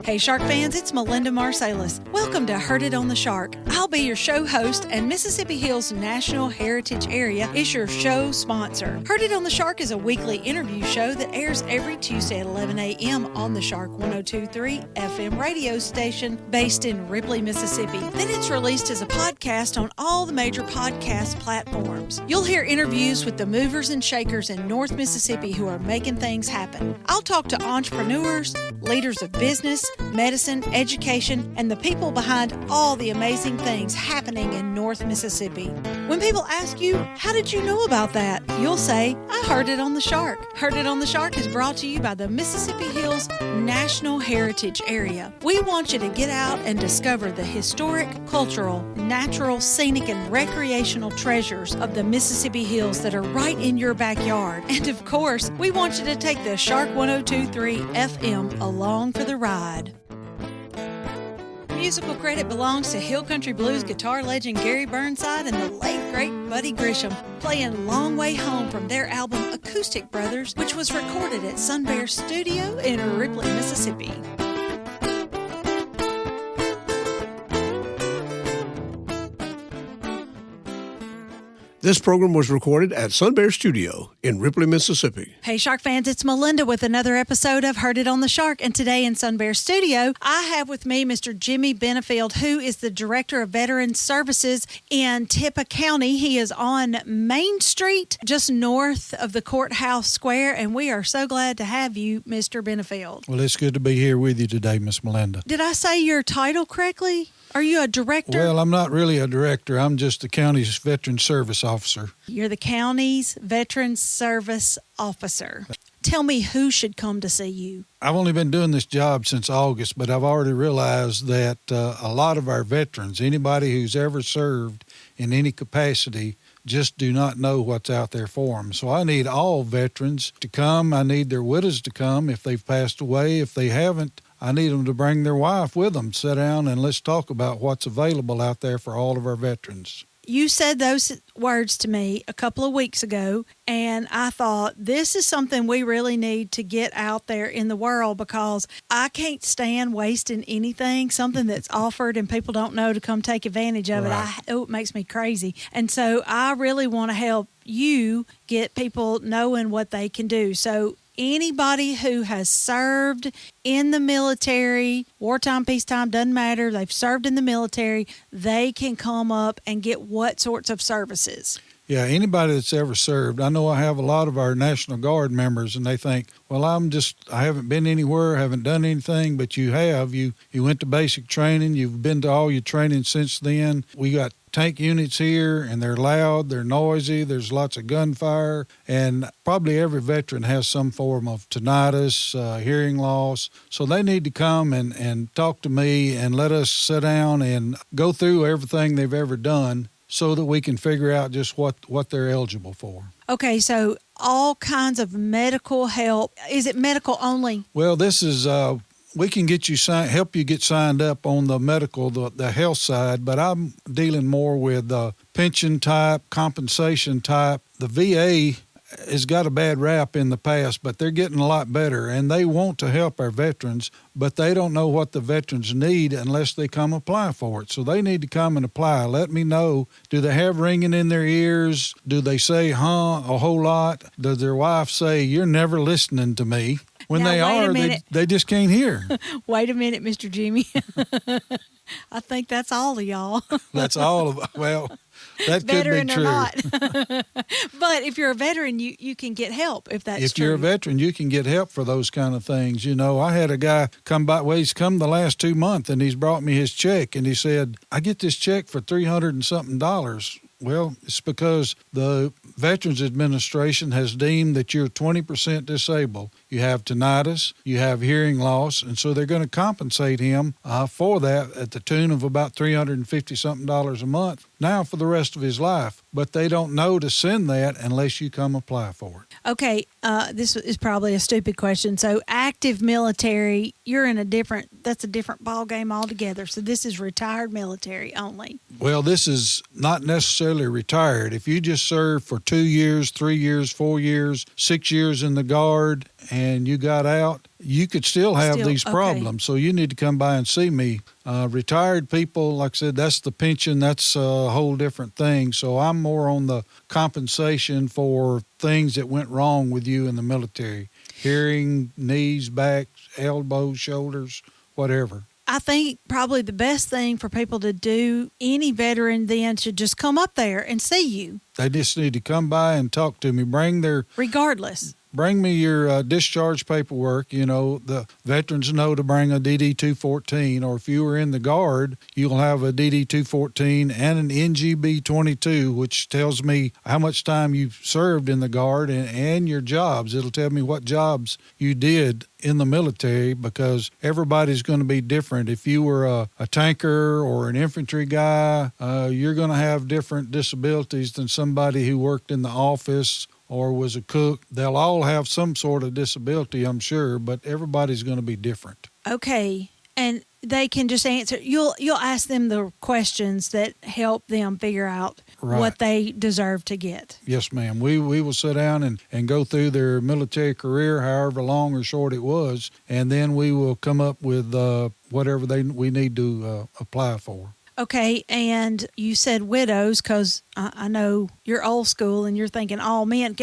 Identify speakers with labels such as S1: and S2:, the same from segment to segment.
S1: Hey Shark fans, it's Melinda Marsalis. Welcome to Heard It on the Shark. I'll be your show host, and Mississippi Hills National Heritage Area is your show sponsor. Heard It on the Shark is a weekly interview show that airs every Tuesday at 11 a.m. on the Shark 102.3 FM radio station based in Ripley, Mississippi. Then it's released as a podcast on all the major podcast platforms. You'll hear interviews with the movers and shakers in North Mississippi who are making things happen. I'll talk to entrepreneurs, leaders of business, medicine, education, and the people behind all the amazing things happening in North Mississippi. When people ask you, how did you know about that? You'll say, I heard it on the Shark. Heard It on the Shark is brought to you by the Mississippi Hills National Heritage Area. We want you to get out and discover the historic, cultural, natural, scenic, and recreational treasures of the Mississippi Hills that are right in your backyard. And of course, we want you to take the Shark 102.3 FM along for the ride. Musical credit belongs to Hill Country Blues guitar legend Gary Burnside and the late great Buddy Grisham, playing Long Way Home from their album Acoustic Brothers, which was recorded at Sun Bear Studio in Ripley, Mississippi.
S2: This program was recorded at Sun Bear Studio in Ripley, Mississippi.
S1: Hey, Shark fans, it's Melinda with another episode of Heard It on the Shark. And today in Sun Bear Studio, I have with me Mr. Jimmy Benefield, who is the Director of Veterans Services in Tippah County. He is on Main Street, just north of the Courthouse Square. And we are so glad to have you, Mr. Benefield.
S3: Well, it's good to be here with you today, Miss Melinda.
S1: Did I say your title correctly? Are you a director?
S3: Well, I'm not really a director. I'm just the county's Veteran Service Officer.
S1: You're the county's Veteran Service Officer. Tell me who should come to see you.
S3: I've only been doing this job since August, but I've already realized that a lot of our veterans, anybody who's ever served in any capacity, just do not know what's out there for them. So I need all veterans to come. I need their widows to come if they've passed away. If they haven't, I need them to bring their wife with them. Sit down and let's talk about what's available out there for all of our veterans.
S1: You said those words to me a couple of weeks ago, and I thought this is something we really need to get out there in the world, because I can't stand wasting anything, something that's offered and people don't know to come take advantage of
S3: Right.
S1: it makes me crazy. And so I really want to help you get people knowing what they can do. So anybody who has served in the military, wartime, peacetime, doesn't matter, they've served in the military, they can come up and get what sorts of services?
S3: Yeah, anybody that's ever served. I know I have a lot of our National Guard members, and they think, well, I haven't been anywhere, haven't done anything, but you have. You went to basic training. You've been to all your training since then. We got tank units here, and they're loud, they're noisy, there's lots of gunfire, and probably every veteran has some form of tinnitus, hearing loss. So they need to come and talk to me and let us sit down and go through everything they've ever done, so that we can figure out just what they're eligible for.
S1: Okay, so all kinds of medical help. Is it medical only?
S3: Well, this is we can get you help you get signed up on the medical, the health side, but I'm dealing more with pension type, compensation type. The VA has got a bad rap in the past, but they're getting a lot better, and they want to help our veterans, but they don't know what the veterans need unless they come apply for it. So they need to come and apply. Let me know, do they have ringing in their ears? Do they say, a whole lot? Does their wife say, you're never listening to me? When
S1: now,
S3: they are, they just can't hear.
S1: Wait a minute, Mr. Jimmy. I think that's all of y'all.
S3: That's all of, well, that
S1: veteran
S3: could be true.
S1: Or not. But if you're a veteran, you can get help if that's true.
S3: If you're a veteran, you can get help for those kind of things. You know, I had a guy come by, well, he's come the last 2 months, and he's brought me his check, and he said, I get this check for $300 and something. Well, it's because the Veterans Administration has deemed that you're 20% disabled. You have tinnitus, you have hearing loss, and so they're going to compensate him for that at the tune of about $350-something a month now for the rest of his life. But they don't know to send that unless you come apply for it.
S1: Okay, this is probably a stupid question. So active military, you're in that's a different ballgame altogether. So this is retired military only.
S3: Well, this is not necessarily retired. If you just serve for 2 years, 3 years, 4 years, 6 years in the Guard, and you got out, you could still have these problems. So you need to come by and see me. Retired people, like I said, that's the pension. That's a whole different thing. So I'm more on the compensation for things that went wrong with you in the military. Hearing, knees, backs, elbows, shoulders, whatever.
S1: I think probably the best thing for people to do, any veteran then should just come up there and see you.
S3: They just need to come by and talk to me.
S1: Regardless.
S3: Bring me your discharge paperwork. You know, the veterans know to bring a DD-214, or if you were in the Guard, you'll have a DD-214 and an NGB-22, which tells me how much time you've served in the Guard and your jobs. It'll tell me what jobs you did in the military, because everybody's going to be different. If you were a tanker or an infantry guy, you're going to have different disabilities than somebody who worked in the office or was a cook. They'll all have some sort of disability, I'm sure, but everybody's going to be different.
S1: Okay. And they can just answer. You'll ask them the questions that help them figure out what they deserve to get.
S3: Yes, ma'am. We will sit down and go through their military career, however long or short it was, and then we will come up with whatever we need to apply for.
S1: Okay, and you said widows, because I know you're old school and you're thinking all men.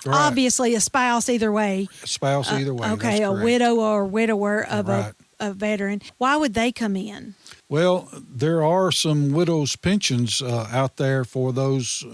S1: Obviously, a spouse either way.
S3: A spouse either way.
S1: Okay, a widow or widower of a veteran. Why would they come in?
S3: Well, there are some widows' pensions out there for those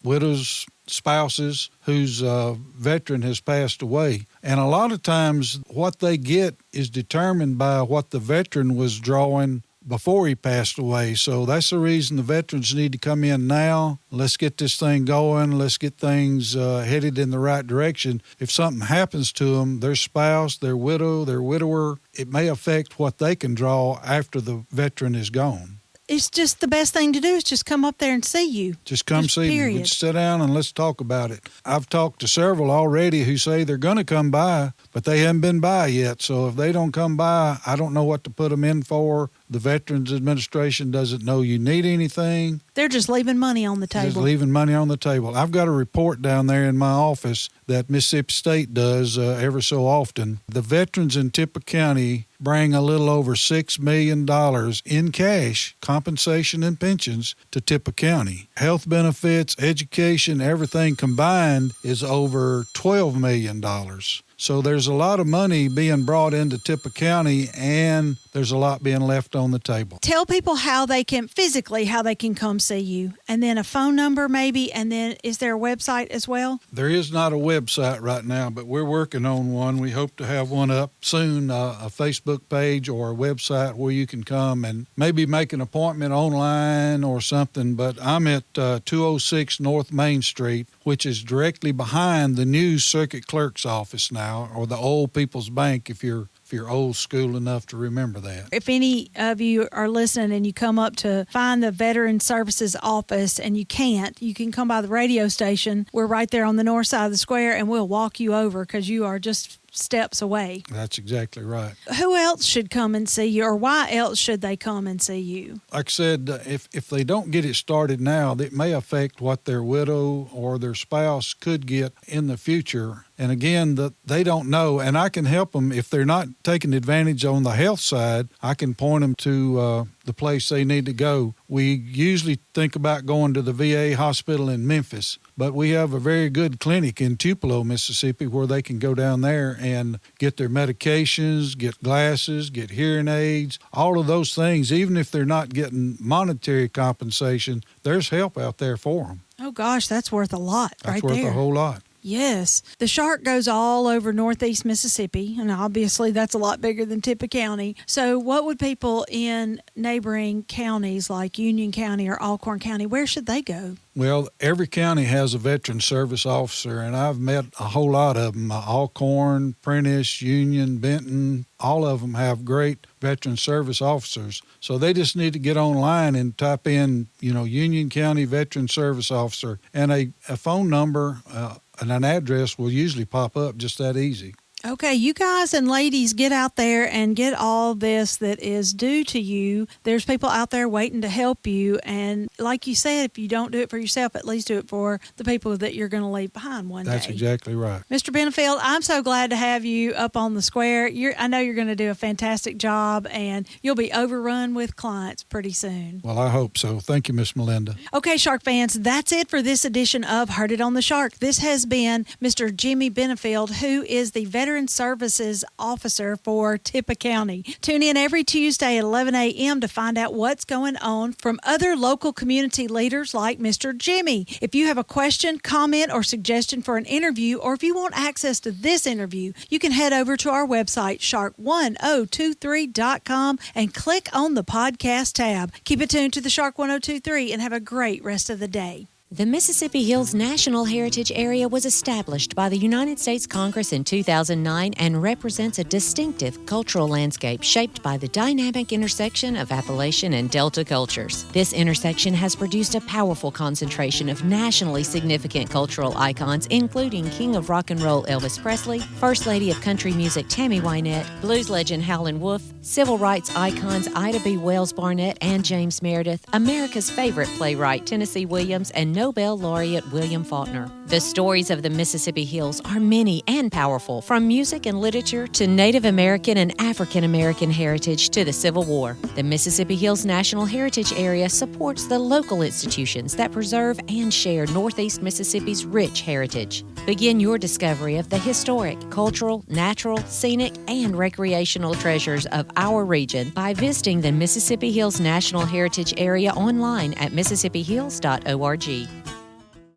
S3: widows' spouses whose veteran has passed away. And a lot of times what they get is determined by what the veteran was drawing before he passed away. So that's the reason the veterans need to come in now. Let's get this thing going. Let's get things headed in the right direction. If something happens to them, their spouse, their widow, their widower, it may affect what they can draw after the veteran is gone.
S1: It's just the best thing to do is just come up there and see you.
S3: Just come see me. Let's sit down and let's talk about it. I've talked to several already who say they're going to come by, but they haven't been by yet. So if they don't come by, I don't know what to put them in for. The Veterans Administration doesn't know you need anything.
S1: They're just leaving money on the table.
S3: Just leaving money on the table. I've got a report down there in my office that Mississippi State does ever so often. The veterans in Tippah County bring a little over $6 million in cash, compensation and pensions, to Tippah County. Health benefits, education, everything combined is over $12 million. So there's a lot of money being brought into Tippah County, and there's a lot being left on the table.
S1: Tell people how they can come see you, and then a phone number maybe, and then is there a website as well?
S3: There is not a website right now, but we're working on one. We hope to have one up soon, a Facebook page or a website where you can come and maybe make an appointment online or something. But I'm at 206 North Main Street, which is directly behind the new circuit clerk's office now, or the Old People's Bank if you're old school enough to remember that.
S1: If any of you are listening and you come up to find the Veteran Services office and you can't, you can come by the radio station. We're right there on the north side of the square, and we'll walk you over because you are just steps away.
S3: That's exactly right.
S1: Who else should come and see you, or why else should they come and see you?
S3: Like I said, if they don't get it started now, it may affect what their widow or their spouse could get in the future. And again, they don't know, and I can help them. If they're not taking advantage on the health side, I can point them to the place they need to go. We usually think about going to the VA hospital in Memphis, but we have a very good clinic in Tupelo, Mississippi, where they can go down there and get their medications, get glasses, get hearing aids, all of those things. Even if they're not getting monetary compensation, there's help out there for them.
S1: Oh, gosh, that's worth a lot right there.
S3: That's worth a whole lot.
S1: Yes. The shark goes all over northeast Mississippi, and obviously that's a lot bigger than Tippah County. So what would people in neighboring counties like Union County or Alcorn County, where should they go?
S3: Well, every county has a veteran service officer, and I've met a whole lot of them. Alcorn, Prentiss, Union, Benton, all of them have great veteran service officers. So they just need to get online and type in, Union County Veteran Service Officer, and a phone number and an address will usually pop up just that easy.
S1: Okay, you guys and ladies, get out there and get all this that is due to you. There's people out there waiting to help you. And like you said, if you don't do it for yourself, at least do it for the people that you're going to leave behind one day.
S3: That's exactly right.
S1: Mr. Benefield, I'm so glad to have you up on the square. I know you're going to do a fantastic job, and you'll be overrun with clients pretty soon.
S3: Well, I hope so. Thank you, Miss Melinda.
S1: Okay, Shark fans, that's it for this edition of Heard It on the Shark. This has been Mr. Jimmy Benefield, who is the Veteran Services Officer for Tippah County. Tune in every Tuesday at 11 a.m. to find out what's going on from other local community leaders like Mr. Jimmy. If you have a question, comment, or suggestion for an interview, or if you want access to this interview, you can head over to our website, shark1023.com, and click on the podcast tab. Keep it tuned to the Shark 1023 and have a great rest of the day.
S4: The Mississippi Hills National Heritage Area was established by the United States Congress in 2009 and represents a distinctive cultural landscape shaped by the dynamic intersection of Appalachian and Delta cultures. This intersection has produced a powerful concentration of nationally significant cultural icons, including King of Rock and Roll Elvis Presley, First Lady of Country Music Tammy Wynette, blues legend Howlin' Wolf, civil rights icons Ida B. Wells Barnett and James Meredith, America's favorite playwright Tennessee Williams, and Nobel laureate William Faulkner. The stories of the Mississippi Hills are many and powerful, from music and literature to Native American and African American heritage to the Civil War. The Mississippi Hills National Heritage Area supports the local institutions that preserve and share Northeast Mississippi's rich heritage. Begin your discovery of the historic, cultural, natural, scenic, and recreational treasures of our region by visiting the Mississippi Hills National Heritage Area online at mississippiHills.org.